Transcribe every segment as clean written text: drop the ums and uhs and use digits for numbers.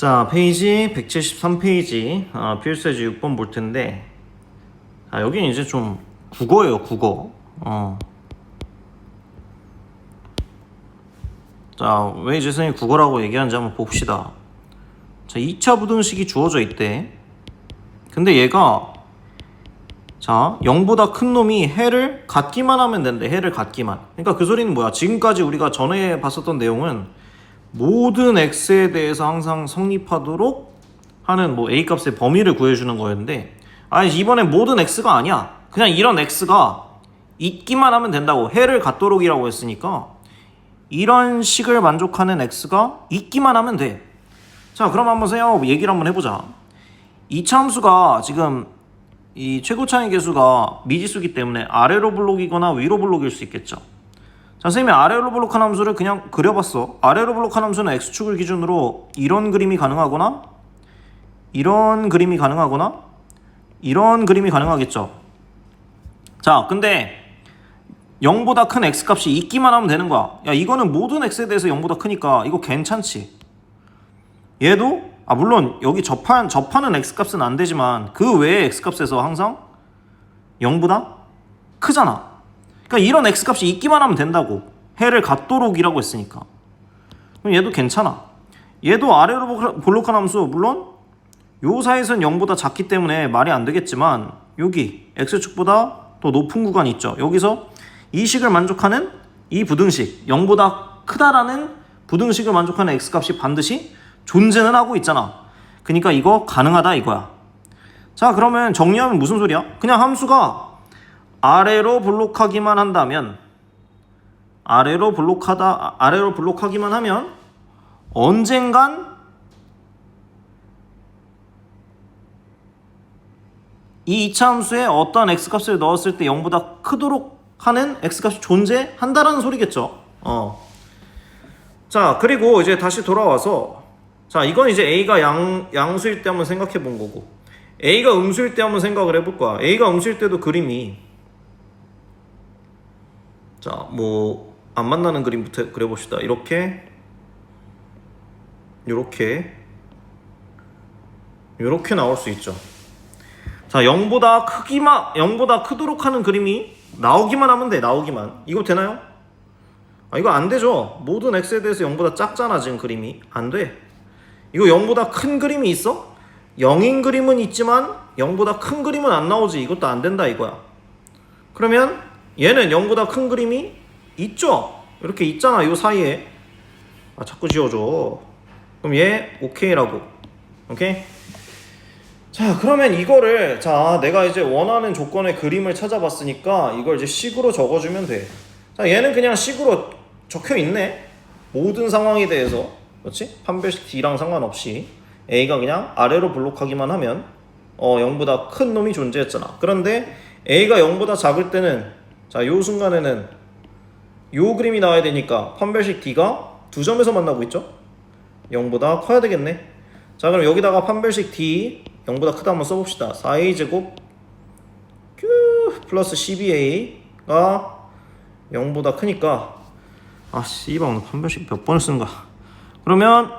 자, 페이지 173페이지 필수예제 6번 볼 텐데, 여기는 이제 좀 국어예요, 국어. 자, 왜 이제 선생님이 국어라고 얘기하는지 한번 봅시다. 자, 2차 부등식이 주어져 있대. 근데 얘가, 자, 0보다 큰 놈이 해를 갖기만 하면 된대. 해를 갖기만. 그러니까 그 소리는 뭐야? 지금까지 우리가 전에 봤었던 내용은 모든 x에 대해서 항상 성립하도록 하는 뭐 a 값의 범위를 구해주는 거였는데, 아니 이번엔 모든 x가 아니야. 그냥 이런 x가 있기만 하면 된다고. 해를 갖도록이라고 했으니까 이런 식을 만족하는 x가 있기만 하면 돼. 자, 그럼 한번 선생님하고 얘기를 한번 해보자. 이차 함수가 지금 이 최고차의 계수가 미지수기 때문에 아래로 블록이거나 위로 블록일 수 있겠죠. 자, 선생님이 아래로 블록한 함수를 그냥 그려봤어. 아래로 블록한 함수는 x축을 기준으로 이런 그림이 가능하거나 이런 그림이 가능하거나 이런 그림이 가능하겠죠. 자, 근데 0보다 큰 x값이 있기만 하면 되는 거야. 야, 이거는 모든 x에 대해서 0보다 크니까 이거 괜찮지. 얘도 물론 여기 접하는 x값은 안 되지만 그 외의 x값에서 항상 0보다 크잖아. 그러니까 이런 x값이 있기만 하면 된다고. 해를 갖도록이라고 했으니까. 그럼 얘도 괜찮아. 얘도 아래로 블록한 함수, 물론 요 사이에서는 0보다 작기 때문에 말이 안 되겠지만 여기 x축보다 더 높은 구간이 있죠. 여기서 이 식을 만족하는 이 부등식, 0보다 크다라는 부등식을 만족하는 x값이 반드시 존재는 하고 있잖아. 그러니까 이거 가능하다 이거야. 자, 그러면 정리하면 무슨 소리야? 그냥 함수가 아래로 블록하기만 한다면, 아래로 블록하기만 하면 언젠간 이 이차 함수에 어떠한 x값을 넣었을 때 0보다 크도록 하는 x값이 존재한다라는 소리겠죠. 자, 그리고 이제 다시 돌아와서, 자, 이건 이제 a가 양수일 때 한번 생각해 본 거고, a가 음수일 때 한번 생각을 해볼 거야. a가 음수일 때도 그림이, 자, 뭐 안 만나는 그림부터 그려봅시다. 이렇게 나올 수 있죠. 자, 0보다 크도록 하는 그림이 나오기만 하면 돼. 나오기만. 이거 되나요? 이거 안 되죠. 모든 x에 대해서 0보다 작잖아. 지금 그림이 안 돼. 이거 0보다 큰 그림이 있어? 0인 그림은 있지만 0보다 큰 그림은 안 나오지. 이것도 안 된다 이거야. 그러면 얘는 0보다 큰 그림이 있죠? 이렇게 있잖아. 요 사이에. 자꾸 지워줘. 그럼 얘 오케이라고. 오케이? 자, 그러면 이거를, 자, 내가 이제 원하는 조건의 그림을 찾아봤으니까 이걸 이제 식으로 적어주면 돼. 자, 얘는 그냥 식으로 적혀 있네. 모든 상황에 대해서. 그렇지? 판별식 D랑 상관없이 A가 그냥 아래로 블록하기만 하면 0보다 큰 놈이 존재했잖아. 그런데 A가 0보다 작을 때는, 자, 요 순간에는 요 그림이 나와야 되니까 판별식 D가 두 점에서 만나고 있죠? 0보다 커야 되겠네. 자, 그럼 여기다가 판별식 D 0보다 크다 한번 써봅시다. 4a제곱 플러스 12a가 0보다 크니까, 씨발 오늘 판별식 몇 번을 쓰는가. 그러면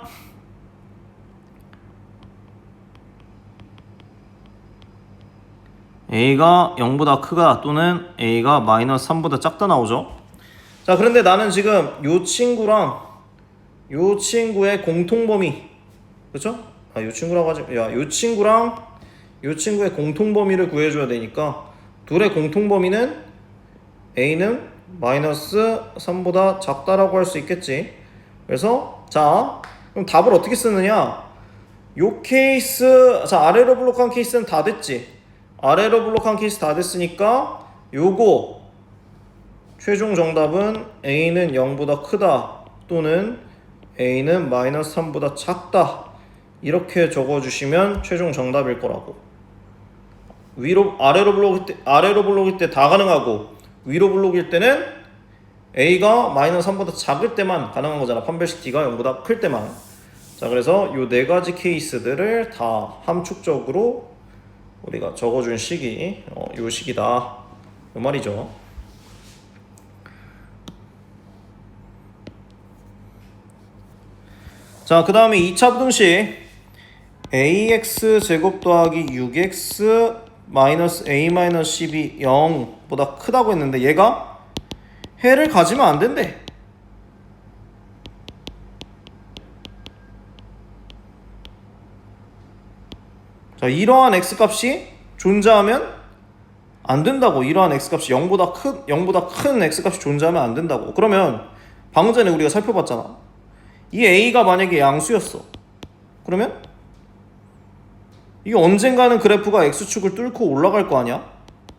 a가 0보다 크다 또는 a가 마이너스 3보다 작다 나오죠. 자, 그런데 나는 지금 요 친구랑 요 친구의 공통범위, 그렇죠? 요 친구라고 하지, 요 친구랑 요 친구의 공통범위를 구해줘야 되니까 둘의 공통범위는 a는 마이너스 3보다 작다라고 할 수 있겠지. 그래서 자, 그럼 답을 어떻게 쓰느냐? 요 케이스, 자, 아래로 블록한 케이스는 다 됐지. 아래로 블록한 케이스 다 됐으니까 요거 최종 정답은 a는 0보다 크다 또는 a는 마이너스 3보다 작다, 이렇게 적어주시면 최종 정답일 거라고. 아래로 블록일 때 다 가능하고, 위로 블록일 때는 a가 마이너스 3보다 작을 때만 가능한 거잖아. 판별식 D가 0보다 클 때만. 자, 그래서 요 네 가지 케이스들을 다 함축적으로 우리가 적어준 식이 요 식이다, 요 말이죠. 자, 그 다음에 2차 부등식. ax 제곱 더하기 6x 마이너스 a 마이너스 10이 0보다 크다고 했는데 얘가 해를 가지면 안 된대. 자, 이러한 x값이 존재하면 안 된다고. 이러한 x값이 0보다 큰 x값이 존재하면 안 된다고. 그러면 방금 전에 우리가 살펴봤잖아. 이 a가 만약에 양수였어. 그러면 이게 언젠가는 그래프가 x축을 뚫고 올라갈 거 아니야?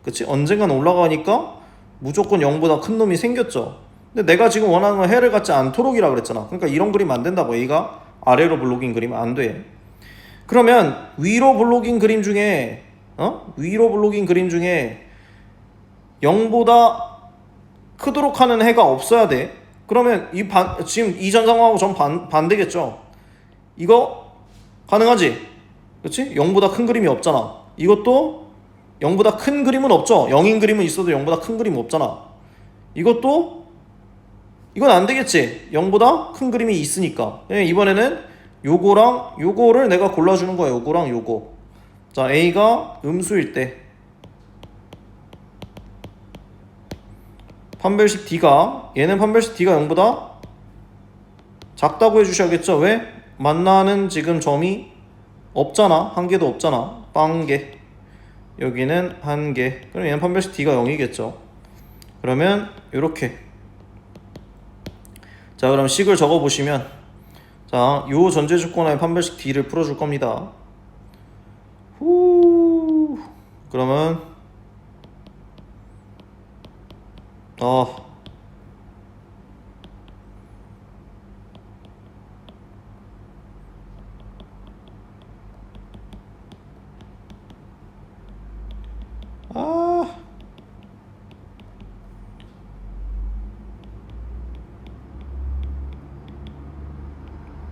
그치? 언젠가는 올라가니까 무조건 0보다 큰 놈이 생겼죠. 근데 내가 지금 원하는 건 해를 갖지 않도록이라 그랬잖아. 그러니까 이런 그림 안 된다고. a가 아래로 블록인 그림 안 돼. 그러면 위로 블록인 그림 중에 위로 블록인 그림 중에 0보다 크도록 하는 해가 없어야 돼. 그러면 지금 이전 상황하고 전 반대겠죠. 이거 가능하지? 그치? 0보다 큰 그림이 없잖아. 이것도 0보다 큰 그림은 없죠. 0인 그림은 있어도 0보다 큰 그림은 없잖아. 이건 안 되겠지. 0보다 큰 그림이 있으니까. 이번에는 요거랑 요거를 내가 골라주는 거야. 요거랑 요거. 자, a가 음수일 때 판별식 d가, 얘는 판별식 d가 0보다 작다고 해주셔야겠죠. 왜? 만나는 지금 점이 없잖아. 한 개도 없잖아. 빵개. 여기는 한 개. 그럼 얘는 판별식 d가 0이겠죠. 그러면 요렇게. 자, 그럼 식을 적어보시면, 자, 요 전제 조건하에 판별식 d를 풀어줄 겁니다. 그러면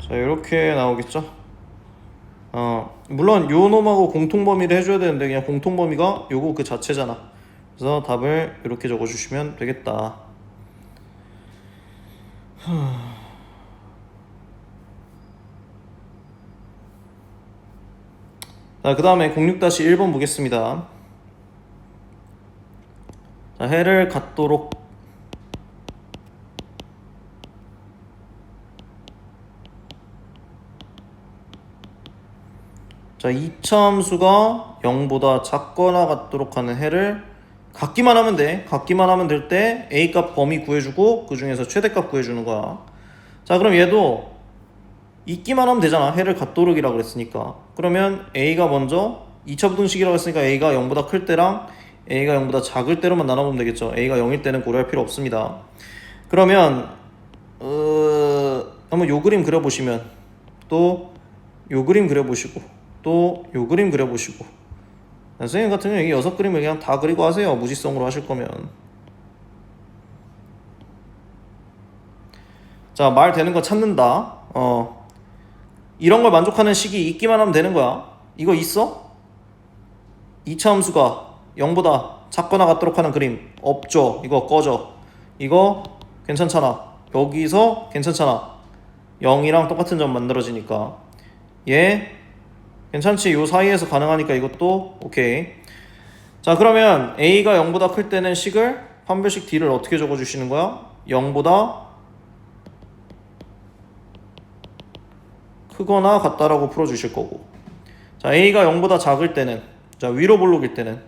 자, 이렇게 나오겠죠. 물론 요 놈하고 공통범위를 해줘야 되는데 그냥 공통범위가 요거 그 자체잖아. 그래서 답을 이렇게 적어주시면 되겠다. 자, 그 다음에 06-1번 보겠습니다. 자, 해를 갖도록 자, 이차함수가 0보다 작거나 같도록 하는 해를 갖기만 하면 돼. 갖기만 하면 될 때 a값 범위 구해주고 그 중에서 최대값 구해주는 거야. 자, 그럼 얘도 있기만 하면 되잖아. 해를 갖도록이라고 그랬으니까. 그러면 a가 먼저 2차 부등식이라고 했으니까 a가 0보다 클 때랑 a가 0보다 작을 때로만 나눠보면 되겠죠. a가 0일 때는 고려할 필요 없습니다. 그러면 한번 요 그림 그려보시면, 또 요 그림 그려보시고, 또 요 그림 그려보시고. 선생님 같은 경우는 이 6그림을 그냥 다 그리고 하세요. 무지성으로 하실 거면. 자, 말 되는 거 찾는다. 이런 걸 만족하는 식이 있기만 하면 되는 거야. 이거 있어? 2차 함수가 0보다 작거나 같도록 하는 그림 없죠. 이거 꺼져. 이거 괜찮잖아. 여기서 괜찮잖아. 0이랑 똑같은 점 만들어지니까. 얘 괜찮지? 요 사이에서 가능하니까 이것도 오케이. 자, 그러면 a가 0보다 클 때는 식을 판별식 d를 어떻게 적어주시는 거야? 0보다 크거나 같다라고 풀어주실 거고. 자, a가 0보다 작을 때는, 자, 위로 볼록일 때는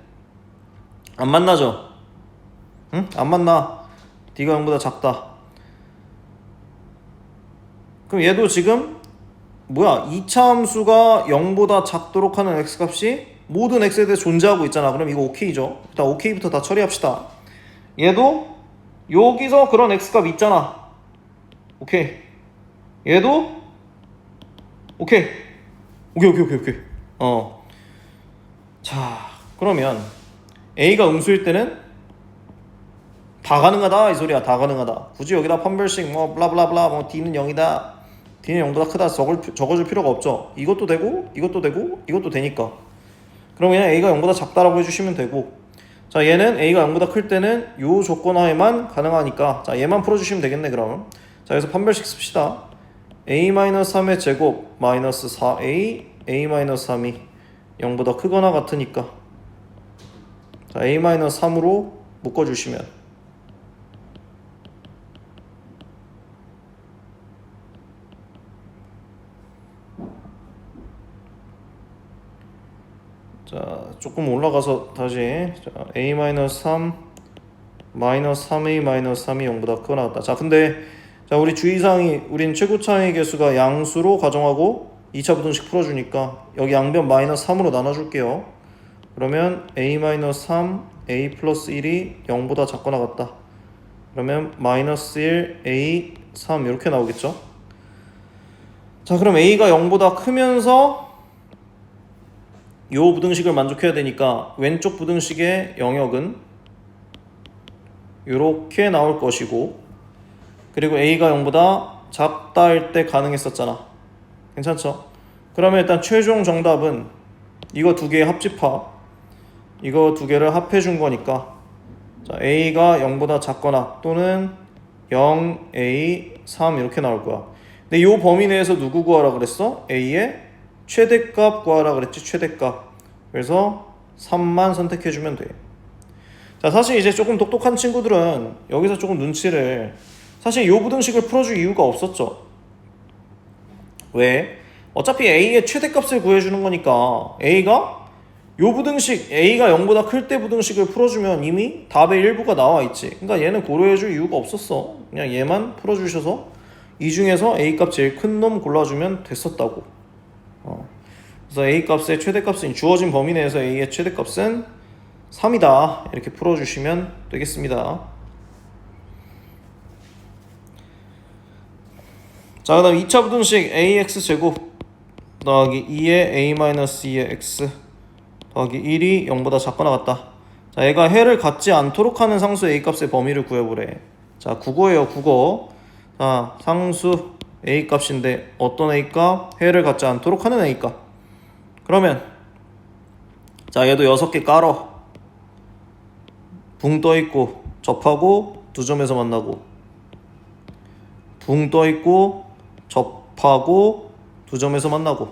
안 만나죠? 응? 안 만나. d가 0보다 작다. 그럼 얘도 지금 뭐야? 2차 함수가 0보다 작도록 하는 x값이 모든 x에 대해 존재하고 있잖아. 그럼 이거 ok죠. 일단 ok부터 다 처리합시다. 얘도 여기서 그런 x값 있잖아. 오케이. 얘도 오케이. 오케이. 자, 그러면 a가 음수일 때는 다 가능하다 이 소리야. 다 가능하다. 굳이 여기다 판별식 뭐 블라블라블라 뭐 d는 0이다, d는 0보다 크다 적어줄 필요가 없죠. 이것도 되고 이것도 되고 이것도 되니까. 그럼 그냥 a가 0보다 작다라고 해주시면 되고. 자, 얘는 a가 0보다 클 때는 요 조건 하에만 가능하니까, 자, 얘만 풀어주시면 되겠네. 그럼 자, 여기서 판별식 씁시다. a-3의 제곱 마이너스 4a a-3이 0보다 크거나 같으니까 자, a-3으로 묶어주시면 자, 조금 올라가서 다시 자, a-3 마이너스 3a 마이너스 3이 0보다 크거나 같다. 자, 근데 자, 우리 주의사항이 우린 최고차의 개수가 양수로 가정하고 2차 부등식 풀어주니까 여기 양변 마이너스 3으로 나눠줄게요. 그러면 a 마이너스 3 a 플러스 1이 0보다 작거나 같다. 그러면 마이너스 1 a 3 이렇게 나오겠죠. 자, 그럼 a가 0보다 크면서 요 부등식을 만족해야 되니까 왼쪽 부등식의 영역은 이렇게 나올 것이고, 그리고 a가 0보다 작다 할 때 가능했었잖아. 괜찮죠? 그러면 일단 최종 정답은 이거 두 개의 합집합, 이거 두 개를 합해 준 거니까 자, a가 0보다 작거나 또는 0, a, 3 이렇게 나올 거야. 근데 이 범위 내에서 누구 구하라 그랬어? a의 최대값 구하라 그랬지. 최대값. 그래서 3만 선택해 주면 돼. 자, 사실 이제 조금 똑똑한 친구들은 여기서 조금 눈치를, 사실 이 부등식을 풀어줄 이유가 없었죠. 왜? 어차피 a의 최대값을 구해주는 거니까 a가 요 부등식 a가 0보다 클 때 부등식을 풀어주면 이미 답의 일부가 나와 있지. 그러니까 얘는 고려해줄 이유가 없었어. 그냥 얘만 풀어주셔서 이 중에서 a 값 제일 큰 놈 골라주면 됐었다고. 그래서 a 값의 최대값은 주어진 범위 내에서 a의 최대값은 3이다. 이렇게 풀어주시면 되겠습니다. 자, 그 다음 2차 부등식 ax제곱 더하기 2의 a-2의 x 더하기 1이 0보다 작거나 같다. 자, 얘가 해를 갖지 않도록 하는 상수 a 값의 범위를 구해보래. 자, 국어예요, 국어. 자, 상수 a 값인데 어떤 a 값? 해를 갖지 않도록 하는 a 값. 그러면 자, 얘도 6개 깔어. 붕 떠있고 접하고 두 점에서 만나고, 붕 떠있고 접하고 두 점에서 만나고.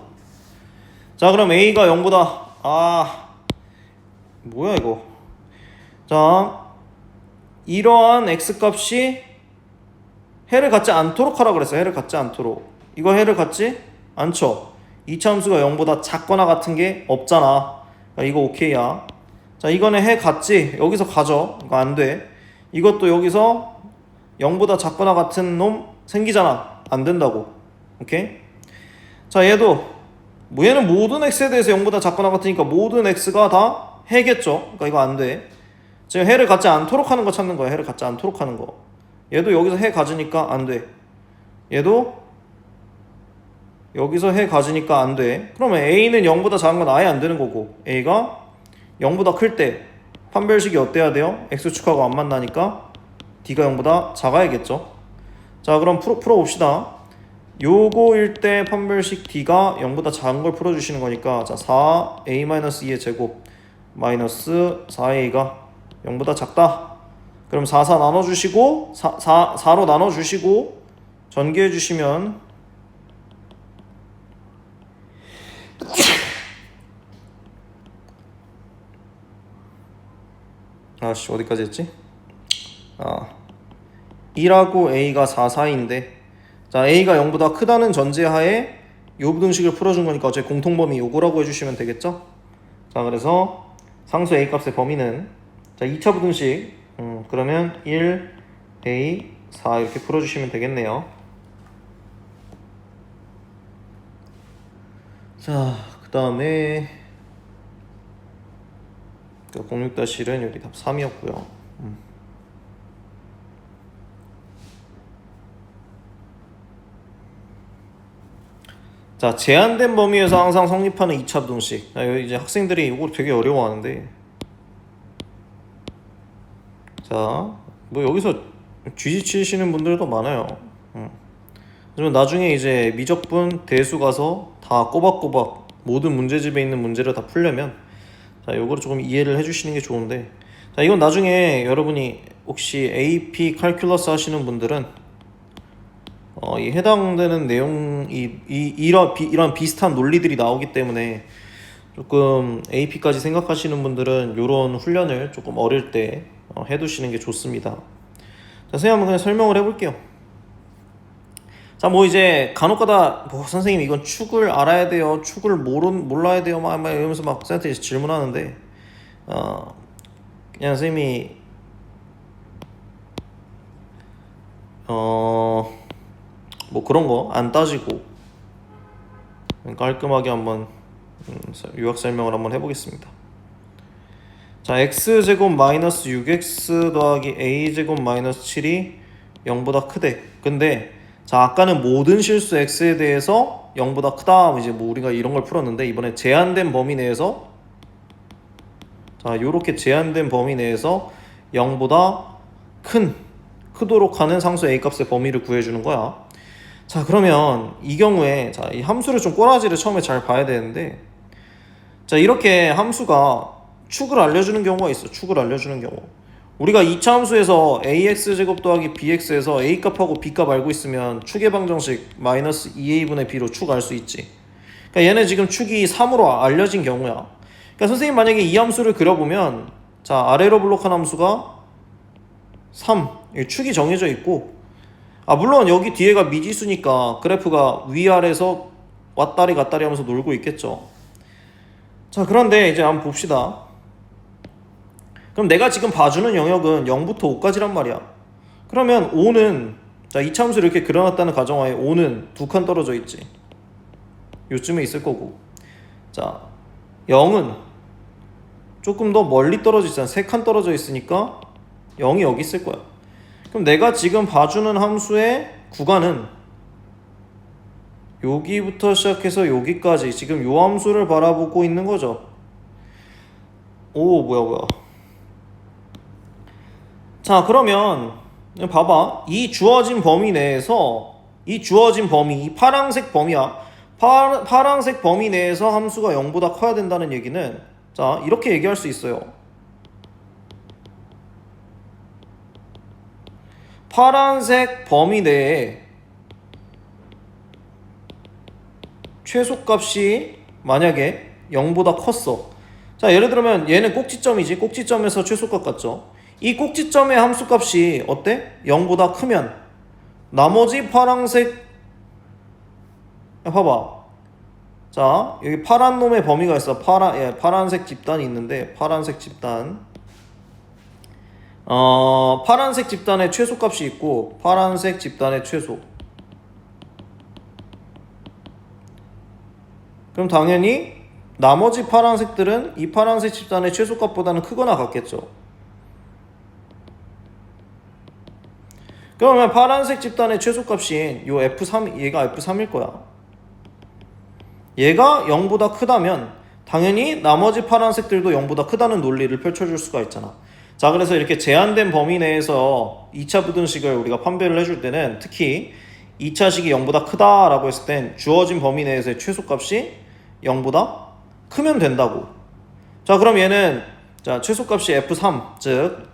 자, 그럼 a가 0보다 뭐야 이거. 자, 이러한 x값이 해를 갖지 않도록 하라 그랬어요. 해를 갖지 않도록. 이거 해를 갖지 않죠. 이차함수가 0보다 작거나 같은 게 없잖아. 이거 오케이야. 자, 이거는 해 갖지. 여기서 가져. 이거 안 돼. 이것도 여기서 0보다 작거나 같은 놈 생기잖아. 안 된다고. 오케이? 자, 얘도 얘는 모든 x에 대해서 0보다 작거나 같으니까 모든 x가 다 해겠죠. 그러니까 이거 안 돼. 지금 해를 갖지 않도록 하는 거 찾는 거야. 해를 갖지 않도록 하는 거. 얘도 여기서 해 가지니까 안 돼. 얘도 여기서 해 가지니까 안 돼. 그러면 a는 0보다 작은 건 아예 안 되는 거고, a가 0보다 클 때 판별식이 어때야 돼요? x축하고 안 만나니까 d가 0보다 작아야겠죠. 자, 그럼 풀어봅시다. 요거일 때 판별식 d가 0보다 작은 걸 풀어주시는 거니까, 자, 4a-2의 제곱 마이너스 4a가 0보다 작다. 그럼 4 나눠주시고 4로 나눠주시고 전개해주시면 아씨, 어디까지 했지? 1하고 a가 4 사이인데, 자, a가 0보다 크다는 전제하에 요 부등식을 풀어준 거니까 어차피 공통범위 요거라고 해주시면 되겠죠? 자, 그래서 상수 a 값의 범위는, 자, 2차 부등식 그러면 1, a, 4 이렇게 풀어주시면 되겠네요. 자, 그 다음에 06-1은 여기 답 3이었고요. 자, 제한된 범위에서 항상 성립하는 2차 부등식. 자, 이제 학생들이 이거 되게 어려워하는데, 자, 여기서 쥐지치시는 분들도 많아요. 그러면 나중에 이제 미적분 대수 가서 다 꼬박꼬박 모든 문제집에 있는 문제를 다 풀려면, 자, 요거를 조금 이해를 해주시는 게 좋은데, 자, 이건 나중에 여러분이 혹시 AP 칼큘러스 하시는 분들은 이 해당되는 내용 이런 비슷한 논리들이 나오기 때문에 조금 AP까지 생각하시는 분들은 이런 훈련을 조금 어릴 때 해두시는 게 좋습니다. 자, 선생님 한번 그냥 설명을 해볼게요. 자, 뭐 이제 간혹가다 뭐 선생님 이건 축을 알아야 돼요, 축을 몰라야 돼요, 막 이러면서 막 선생님한테 질문하는데 그냥 선생님이 뭐 그런 거 안 따지고 깔끔하게 한번 유학 설명을 한번 해보겠습니다. 자, x제곱 마이너스 6x 더하기 a제곱 마이너스 7이 0보다 크대. 근데 자, 아까는 모든 실수 x에 대해서 0보다 크다, 이제 뭐 우리가 이런 걸 풀었는데, 이번에 제한된 범위 내에서, 자, 요렇게 제한된 범위 내에서 0보다 크도록 하는 상수 a 값의 범위를 구해주는 거야. 자, 그러면 이 경우에 자, 이 함수를 좀 꼬라지를 처음에 잘 봐야 되는데, 자, 이렇게 함수가 축을 알려주는 경우가 있어. 축을 알려주는 경우, 우리가 2차 함수에서 ax제곱 더하기 bx에서 a값하고 b값 알고 있으면 축의 방정식 마이너스 2a분의 b로 축 알 수 있지. 그러니까 얘는 지금 축이 3으로 알려진 경우야. 그러니까 선생님 만약에 이 함수를 그려보면, 자, 아래로 블록한 함수가 3, 축이 정해져 있고, 물론 여기 뒤에가 미지수니까 그래프가 위아래에서 왔다리 갔다리 하면서 놀고 있겠죠. 자, 그런데 이제 한번 봅시다. 그럼 내가 지금 봐주는 영역은 0부터 5까지란 말이야. 그러면 5는, 자, 이 함수를 이렇게 그려놨다는 가정하에 5는 2칸 떨어져 있지. 요쯤에 있을 거고, 자, 0은 조금 더 멀리 떨어져 있잖아. 3칸 떨어져 있으니까 0이 여기 있을 거야. 그럼 내가 지금 봐주는 함수의 구간은 여기부터 시작해서 여기까지 지금 요 함수를 바라보고 있는 거죠. 오, 뭐야. 자, 그러면 봐봐. 이 주어진 범위 내에서, 이 주어진 범위, 이 파란색 범위야. 파란색 범위 내에서 함수가 0보다 커야 된다는 얘기는, 자, 이렇게 얘기할 수 있어요. 파란색 범위 내에 최소값이 만약에 0보다 컸어. 자, 예를 들면 얘는 꼭지점이지. 꼭지점에서 최소값 같죠. 이 꼭지점의 함수값이 어때? 0보다 크면 나머지 파란색, 봐봐. 자, 여기 파란 놈의 범위가 있어. 파란색 집단이 있는데, 파란색 집단, 파란색 집단의 최소값이 있고, 파란색 집단의 최소. 그럼 당연히 나머지 파란색들은 이 파란색 집단의 최소값보다는 크거나 같겠죠. 그러면 파란색 집단의 최소값인 요 F3, 얘가 F3일 거야. 얘가 0보다 크다면 당연히 나머지 파란색들도 0보다 크다는 논리를 펼쳐줄 수가 있잖아. 자, 그래서 이렇게 제한된 범위 내에서 2차 부등식을 우리가 판별을 해줄 때는, 특히 2차식이 0보다 크다라고 했을 땐 주어진 범위 내에서의 최소값이 0보다 크면 된다고. 자, 그럼 얘는, 자, 최소값이 F3, 즉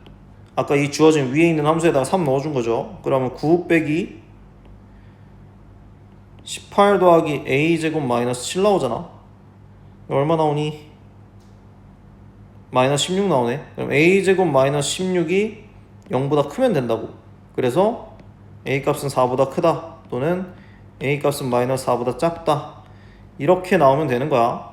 아까 이 주어진 위에 있는 함수에다가 3 넣어준 거죠. 그러면 9 빼기 18 더하기 a제곱 마이너스 7 나오잖아. 얼마 나오니? 마이너스 16 나오네. 그럼 a제곱 마이너스 16이 0보다 크면 된다고. 그래서 a값은 4보다 크다, 또는 a값은 마이너스 4보다 작다, 이렇게 나오면 되는 거야.